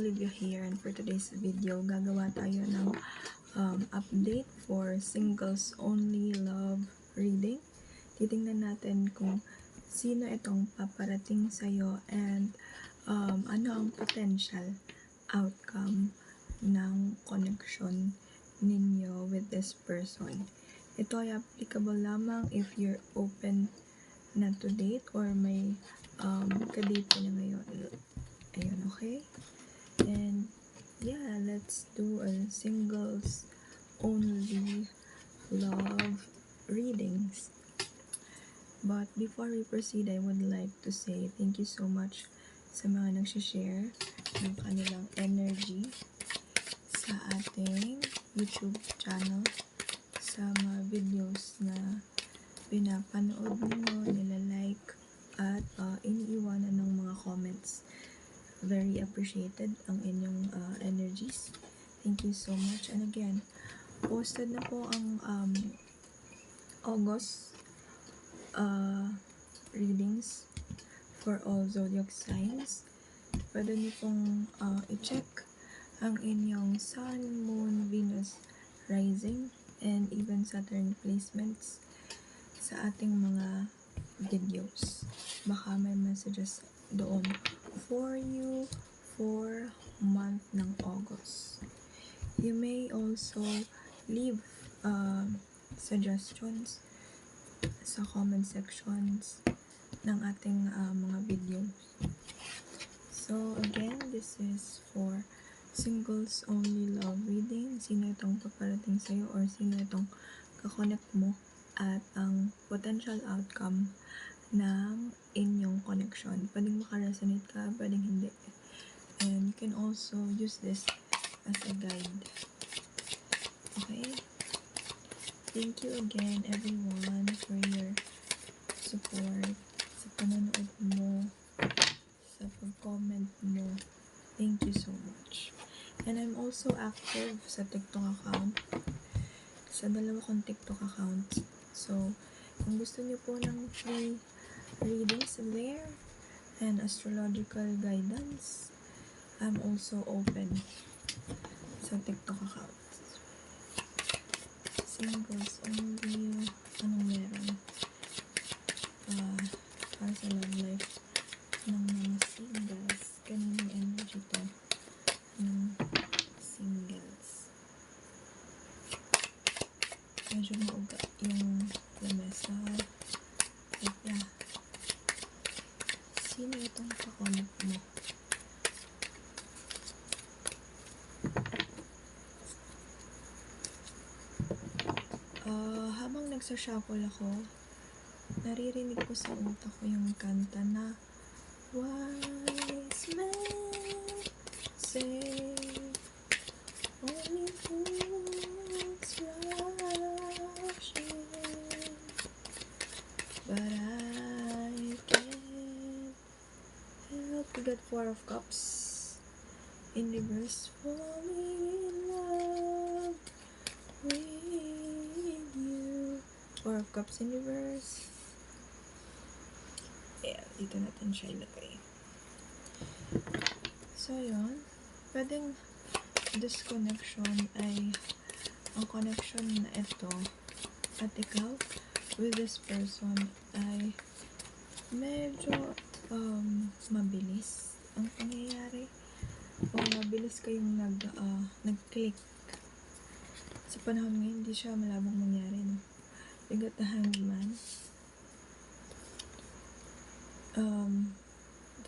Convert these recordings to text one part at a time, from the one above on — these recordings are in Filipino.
Olivia here, and for today's video, gagawa tayo ng update for singles only love reading. Titingnan natin kung sino itong paparating sa'yo and ano ang potential outcome ng connection ninyo with this person. Ito ay applicable lamang if you're open na to date or may kadate na ngayon. Ayun, okay? And yeah, let's do a singles only love readings. But before we proceed, I would like to say thank you so much sa mga nagsishare ng kanilang energy sa ating YouTube channel, sa mga videos na pinapanood ninyo, nila-like at iniiwanan ng mga comments. Very appreciated ang inyong energies. Thank you so much. And again, posted na po ang August readings for all zodiac signs. Pwede niyo pong i-check ang inyong Sun, Moon, Venus, Rising, and even Saturn placements sa ating mga videos. Baka may messages doon for you for month ng August. You may also leave suggestions sa comment sections ng ating mga videos. So again, this is for singles only love reading. Sino itong paparating sa'yo or sino itong kakonect mo at ang potential outcome ng inyong connection. Pwedeng makaresonate ka, pwedeng hindi. And you can also use this as a guide. Okay? Thank you again everyone for your support, sa panonood mo, sa pag-comment mo. Thank you so much. And I'm also active sa TikTok account. Sa dalawa kong TikTok accounts. So, kung gusto niyo po ng free readings there and astrological guidance, I'm also open sa TikTok accounts. Singles only, anong meron? Para sa love life ng mga singles. Kaninong energy to ng singles. Medyo mauga yung lamesa. But yeah. Sino itong kakonect mo? Habang nagsashuffle ako, naririnig ko sa utak ko yung kanta na wise men say only fools rushing, but I can't help to get 4 of Cups in reverse, falling in love with you. 4 of Cups in reverse. Yeah, dito natin siya ilagay. So, yun. Pwedeng this connection ay ang connection na ito at ikaw with this person ay medyo mabilis ang pangyayari o mabilis kayong nag-click. Sa panahon ngayon, hindi siya malabong mangyari, no? You got the Hangman,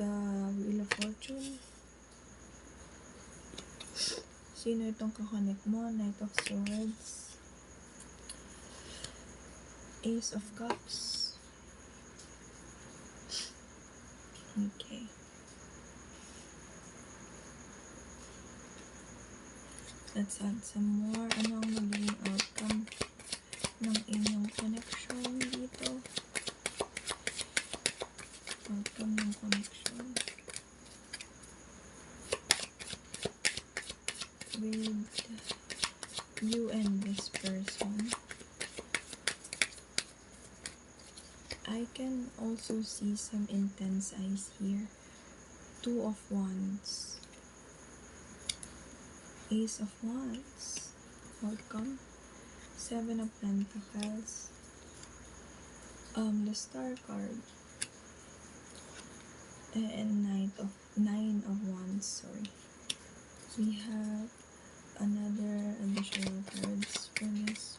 the Wheel of Fortune. Sino itong kakonect mo? Knight of Swords, Ace of Cups. Okay. Let's add some more. Ano ang magiging outcome ng inyong connection dito? Outcome ng connection with you and this person. I can also see some intense eyes here. 2 of Wands. Ace of Wands, outcome, Seven of Pentacles, the Star card, and Nine of Wands, sorry. We have another additional cards for this.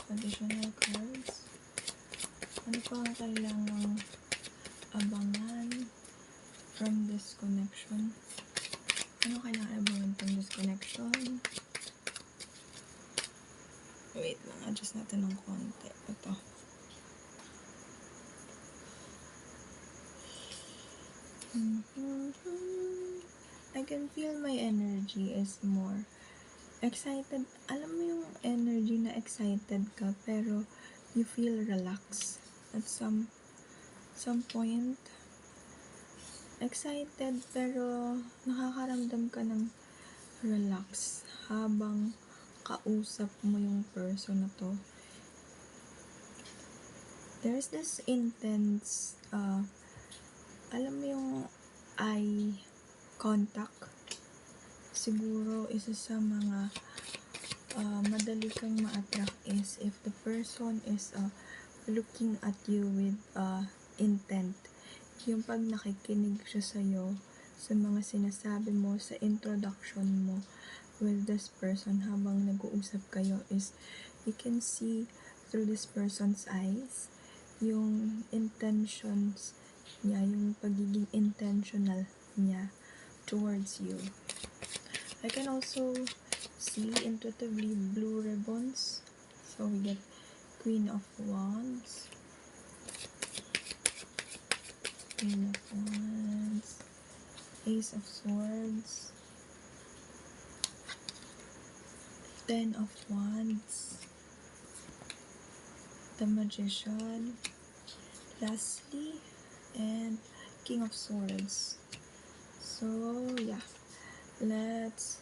Additional cards. Ano pa ang kailangang abangan from this connection? Ano kailangan abangan from this connection? Wait lang, adjust natin ng konti. Ito. I can feel my energy is more excited. Alam mo yung energy na excited ka pero you feel relaxed at some point. Excited pero nakakaramdam ka ng relax habang kausap mo yung person na to. There's this intense alam mo yung eye contact. Siguro isa sa mga madali kang ma-attract is if the person is looking at you with intent. Yung pag nakikinig siya sa'yo sa mga sinasabi mo, sa introduction mo with this person habang nag-uusap kayo is you can see through this person's eyes yung intentions niya, yung pagiging intentional niya towards you. I can also see intuitively blue ribbons. So we get Queen of Wands, Queen of Wands, Ace of Swords, Ten of Wands, the Magician, lastly, and King of Swords. So yeah, let's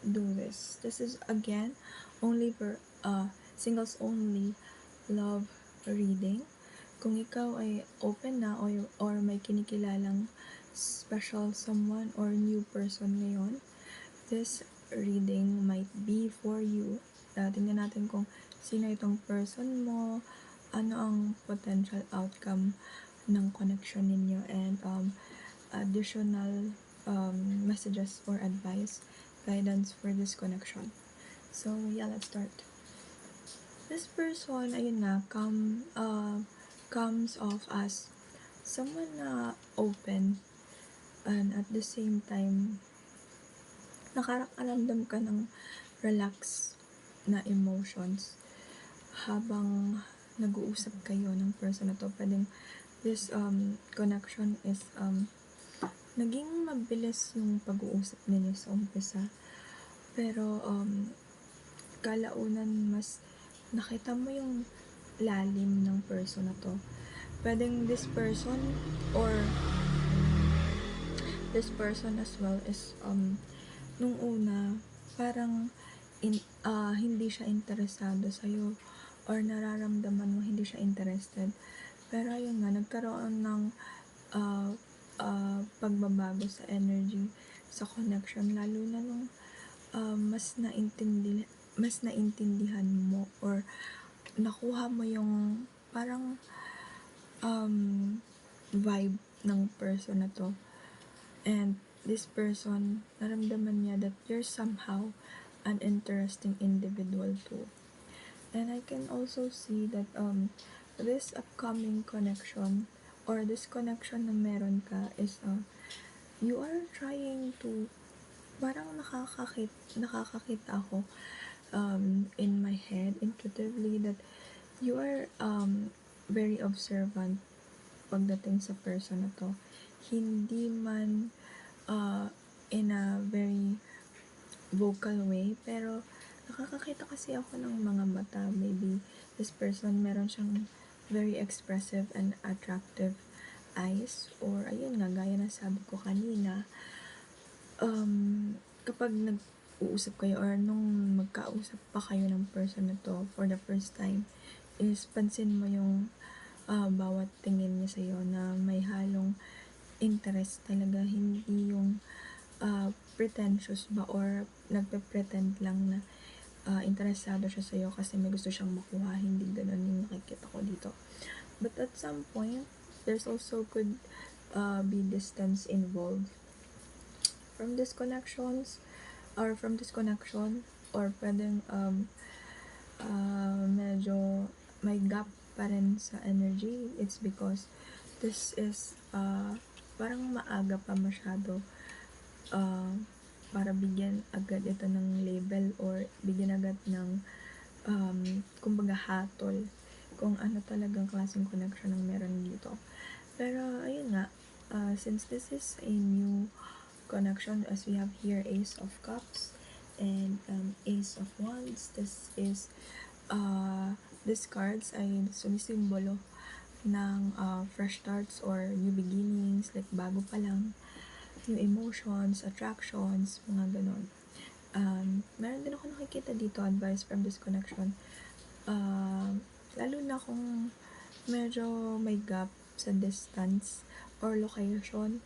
do this. This is again only for singles only love reading. Kung ikaw ay open na or may kinikilalang special someone or new person ngayon, this reading might be for you. Tingnan natin kung sino itong person mo, ano ang potential outcome ng connection ninyo, and additional messages or advice, guidance for this connection. So yeah, let's start. This person, ayun na, comes off as someone na open and at the same time nakakaramdam ka ng relax na emotions habang nag-uusap kayo ng person na to. Pwedeng this connection is naging mabilis yung pag-uusap ninyo sa umpisa, pero kalaunan mas nakita mo yung lalim ng person na to. Pwedeng this person or this person as well is nung una parang hindi siya interesado sa'yo or nararamdaman mo hindi siya interested, pero ayun nga, nagkaroon ng pagbabago sa energy, sa connection, lalo na nung mas naintindihan mo or nakuha mo yung parang vibe ng person na to, and this person, naramdaman niya that you're somehow an interesting individual too. And I can also see that this upcoming connection or this connection na meron ka is you are trying to, parang nakakakita ako in my head intuitively that you are very observant pagdating sa person na to. Hindi man in a very vocal way, pero nakakakita kasi ako ng mga mata. Maybe this person meron siyang very expressive and attractive eyes, or ayun nga, gaya na sabi ko kanina, kapag nag-uusap kayo or nung magkausap pa kayo ng person na to for the first time, is pansin mo yung bawat tingin niya sa'yo na may halong interest talaga, hindi yung pretentious ba or nagpe-pretend lang na interesado siya sa'yo kasi may gusto siyang makuha. Hindi ganun yung nakikita ko dito. But at some point, there's also could be distance involved from this connections or from this connection, or pwedeng medyo may gap pa rin sa energy. It's because this is parang maaga pa masyado para bigyan agad ito ng label or bigyan agad ng kumbaga hatol kung ano talagang klaseng connection ang meron dito. Pero ayun nga, since this is a new connection, as we have here Ace of Cups and Ace of Wands, these cards ay sumisimbolo ng fresh starts or new beginnings, like bago pa lang, new emotions, attractions, mga ganon. Meron din ako nakikita dito advice from this connection, lalo na kung medyo may gap sa distance or location.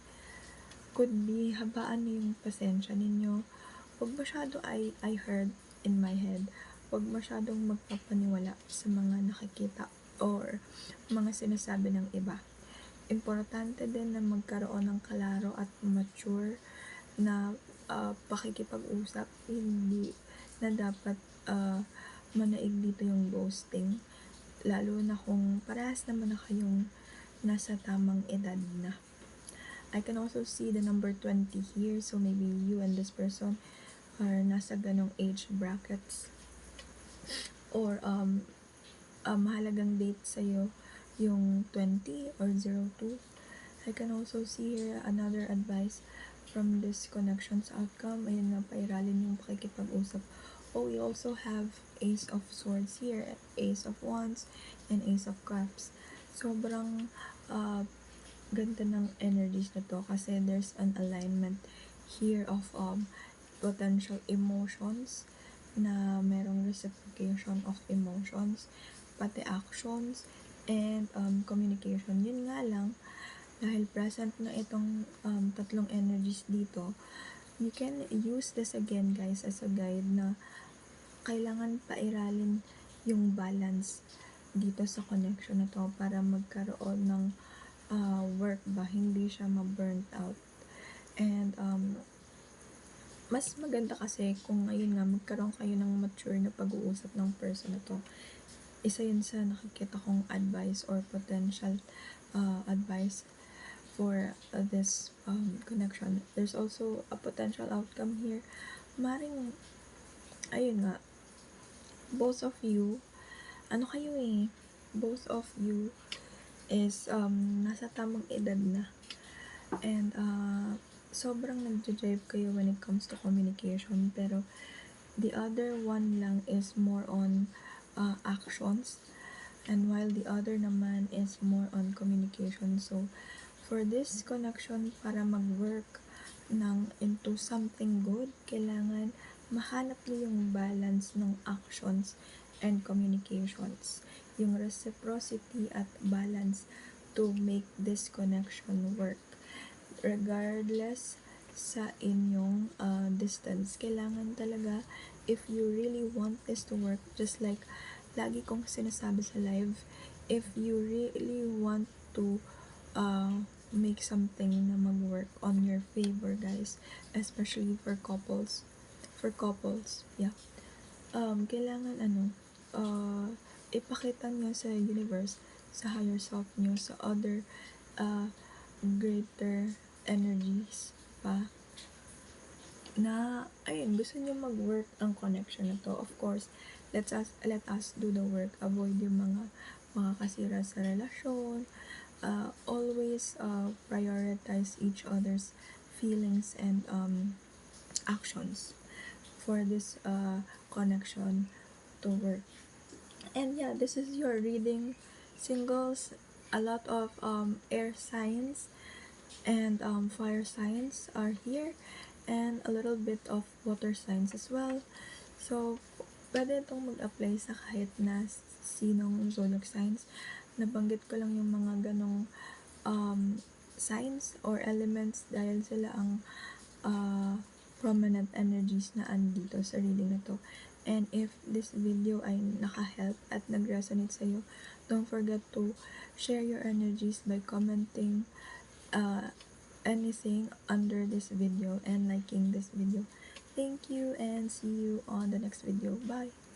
Could be habaan niyo yung pasensya ninyo. Huwag masyado I heard in my head. Huwag masyadong magpapaniwala sa mga nakikita or mga sinasabi ng iba. Importante din na magkaroon ng kalaro at mature na pakikipag-usap. Hindi na dapat manaig dito yung ghosting. Lalo na kung parehas naman na kayong nasa tamang edad na. I can also see the number 20 here, so maybe you and this person are nasa ganong age brackets. Or mahalagang date sa'yo yung 20 or 02. I can also see here another advice from this connection's outcome. Ayun nga, pairalin yung pakikipag-usap. Oh, we also have Ace of Swords here, Ace of Wands, and Ace of Cups. Sobrang ganda ng energies na to kasi there's an alignment here of potential emotions na merong reciprocation of emotions, pati actions, and communication. Yun nga lang, dahil present na itong tatlong energies dito, you can use this again guys as a guide na kailangan pairalin yung balance dito sa connection na to para magkaroon ng work ba, hindi siya ma-burnt out. And mas maganda kasi kung ngayon nga magkaroon kayo ng mature na pag-uusap ng person na to. Isa yun sa nakikita kong advice or potential advice for this connection. There's also a potential outcome here. Maring ayun nga, both of you both of you is nasa tamang edad na, and sobrang nagja-jive kayo when it comes to communication, pero the other one lang is more on actions, and while the other naman is more on communication. So for this connection, para mag-work into something good, kailangan mahanap niyo yung balance ng actions and communications, yung reciprocity at balance to make this connection work. Regardless sa inyong distance, kailangan talaga, if you really want this to work, just like lagi kong sinasabi sa live, if you really want to make something na mag-work on your favor guys, especially for couples, yeah, kailangan ipakita nyo sa universe, sa higher self nyo, sa other greater energies pa, na ayun, gusto nyo mag-work ang connection na to. Of course, let us do the work. Avoid yung mga makakasira sa relasyon. Always prioritize each other's feelings and actions for this connection to work. And yeah, this is your reading, singles. A lot of air signs and fire signs are here, and a little bit of water signs as well. So pwede itong mag-apply sa kahit na sinong zodiac signs. nabanggit ko lang yung mga ganong signs or elements dahil sila ang prominent energies na andito sa reading na to. And if this video ay naka-help at nag-resonate sa'yo, don't forget to share your energies by commenting anything under this video and liking this video. Thank you and see you on the next video. Bye!